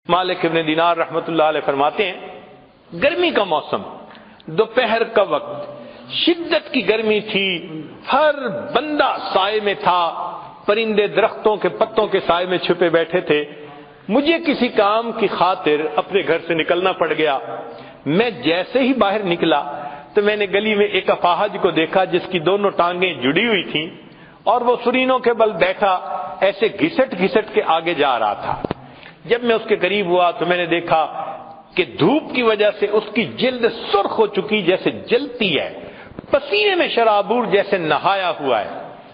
مالک ابن دینار رحمۃ اللہ علیہ فرماتے ہیں گرمی کا موسم، دوپہر کا وقت، شدت کی گرمی تھی، ہر بندہ سائے میں تھا، پرندے درختوں کے پتوں کے سائے میں چھپے بیٹھے تھے۔ مجھے کسی کام کی خاطر اپنے گھر سے نکلنا پڑ گیا۔ میں جیسے ہی باہر نکلا تو میں نے گلی میں ایک اپاہج کو دیکھا جس کی دونوں ٹانگیں جڑی ہوئی تھیں اور وہ سرینوں کے بل بیٹھا ایسے گھسٹ گھسٹ کے آگے جا رہا تھا۔ جب میں اس کے قریب ہوا تو میں نے دیکھا کہ دھوپ کی وجہ سے اس کی جلد سرخ ہو چکی جیسے جلتی ہے، پسینے میں شرابور جیسے نہایا ہوا ہے،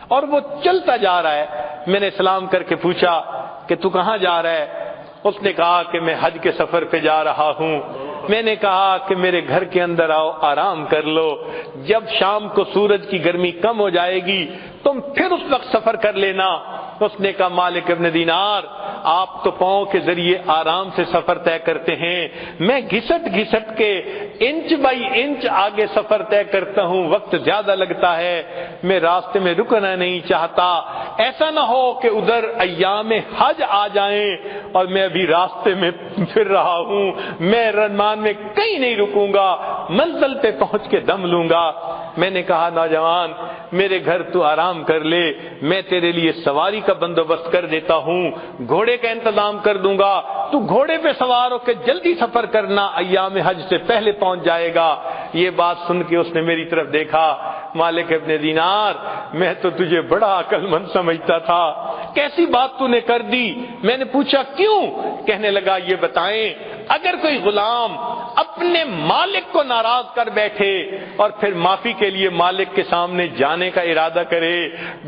اور وہ چلتا جا رہا ہے۔ میں نے سلام کر کے پوچھا کہ تو کہاں جا رہا ہے؟ اس نے کہا کہ میں حج کے سفر پہ جا رہا ہوں۔ میں نے کہا کہ میرے گھر کے اندر آؤ، آرام کر لو، جب شام کو سورج کی گرمی کم ہو جائے گی تم پھر اس وقت سفر کر لینا۔ اس نے کہا مالک ابن دینار، آپ تو پاؤں کے ذریعے آرام سے سفر طے کرتے ہیں، میں گھسٹ گھسٹ کے انچ بائی انچ آگے سفر طے کرتا ہوں، وقت زیادہ لگتا ہے، میں راستے میں رکنا نہیں چاہتا، ایسا نہ ہو کہ ادھر ایام حج آ جائیں اور میں ابھی راستے میں پھر رہا ہوں، میں رمان میں کہیں نہیں رکوں گا، منزل پہ پہنچ کے دم لوں گا۔ میں نے کہا نوجوان میرے گھر تو آرام کر لے، میں تیرے لیے سواری کا بندوبست کر دیتا ہوں، گھوڑے کا انتظام کر دوں گا، تو گھوڑے پہ سوار ہو کے جلدی سفر کرنا، ایام حج سے پہلے پہنچ جائے گا۔ یہ بات سن کے اس نے میری طرف دیکھا، مالک ابن دینار میں تو تجھے بڑا عقل مند سمجھتا تھا، کیسی بات تو نے کر دی؟ میں نے پوچھا کیوں؟ کہنے لگا یہ بتائیں اگر کوئی غلام اپنے مالک کو ناراض کر بیٹھے اور پھر معافی کے لیے مالک کے سامنے جانے کا ارادہ کرے،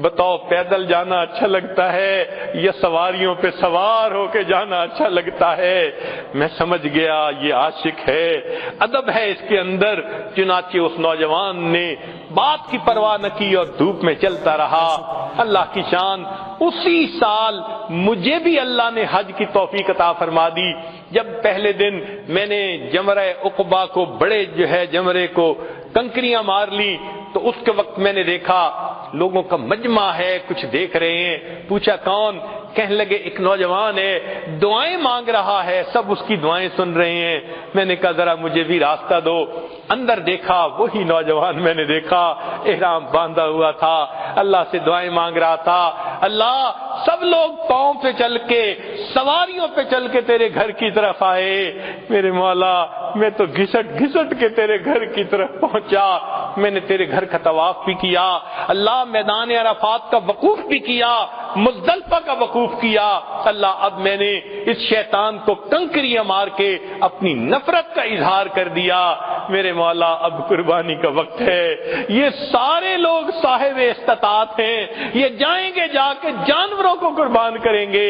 بتاؤ پیدل جانا اچھا لگتا ہے یا سواریوں پہ سوار ہو کے جانا اچھا لگتا ہے؟ میں سمجھ گیا یہ عاشق ہے، ادب ہے اس کے اندر۔ چنانچہ اس نوجوان نے بات کی پرواہ نہ کی اور دھوپ میں چلتا رہا۔ اللہ کی شان، اسی سال مجھے بھی اللہ نے حج کی توفیق عطا فرما دی۔ جب پہلے دن میں نے جمرہ عقبہ کو بڑے جمرے کو کنکریاں مار لی تو اس کے وقت میں نے دیکھا لوگوں کا مجمع ہے، کچھ دیکھ رہے ہیں۔ پوچھا کون؟ کہنے لگے ایک نوجوان ہے، دعائیں مانگ رہا ہے، سب اس کی دعائیں سن رہے ہیں۔ میں نے کہا ذرا مجھے بھی راستہ دو۔ اندر دیکھا وہی نوجوان میں نے دیکھا، احرام باندھا ہوا تھا، اللہ سے دعائیں مانگ رہا تھا، اللہ سب لوگ پاؤں پہ چل کے سواریوں پہ چل کے تیرے گھر کی طرف آئے، میرے مولا میں تو گھسٹ گھسٹ کے تیرے گھر کی طرف پہنچا، میں نے تیرے گھر کا طواف بھی کیا، اللہ میدان عرفات کا وقوف بھی کیا، مزدلفہ کا وقوف کیا، اللہ اب میں نے اس شیطان کو کنکریاں مار کے اپنی نفرت کا اظہار کر دیا، میرے مولا اب قربانی کا وقت ہے۔ یہ سارے لوگ صاحب استطاعت ہیں، یہ جائیں گے جا کے جانوروں کو قربان کریں گے،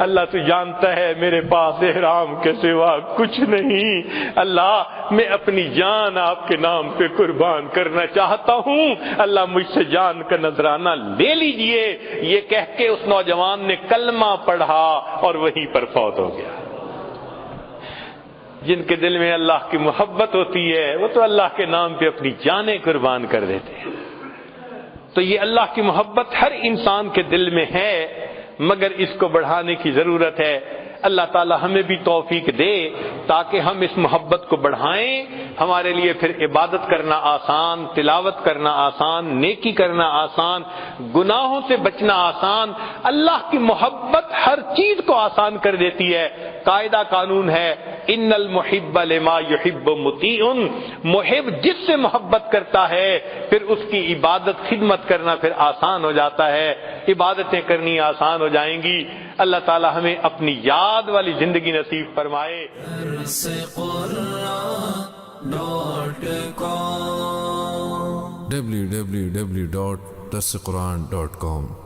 اللہ تو جانتا ہے میرے پاس احرام کے سوا کچھ نہیں، اللہ میں اپنی جان آپ کے نام پہ قربان کرنا چاہتا ہوں، اللہ مجھ سے جان کا نذرانہ لے لیجئے۔ یہ کہہ کے اس نوجوان نے کلمہ پڑھا اور وہیں پر فوت ہو گیا۔ جن کے دل میں اللہ کی محبت ہوتی ہے وہ تو اللہ کے نام پہ اپنی جانیں قربان کر دیتے ہیں۔ تو یہ اللہ کی محبت ہر انسان کے دل میں ہے، مگر اس کو بڑھانے کی ضرورت ہے۔ اللہ تعالی ہمیں بھی توفیق دے تاکہ ہم اس محبت کو بڑھائیں، ہمارے لیے پھر عبادت کرنا آسان، تلاوت کرنا آسان، نیکی کرنا آسان، گناہوں سے بچنا آسان۔ اللہ کی محبت ہر چیز کو آسان کر دیتی ہے۔ قاعدہ قانون ہے ان المحب لما یحب مطیع، محب جس سے محبت کرتا ہے پھر اس کی عبادت خدمت کرنا پھر آسان ہو جاتا ہے، عبادتیں کرنی آسان ہو جائیں گی۔ اللہ تعالی ہمیں اپنی یاد والی زندگی نصیب فرمائے۔ www.darsequran.com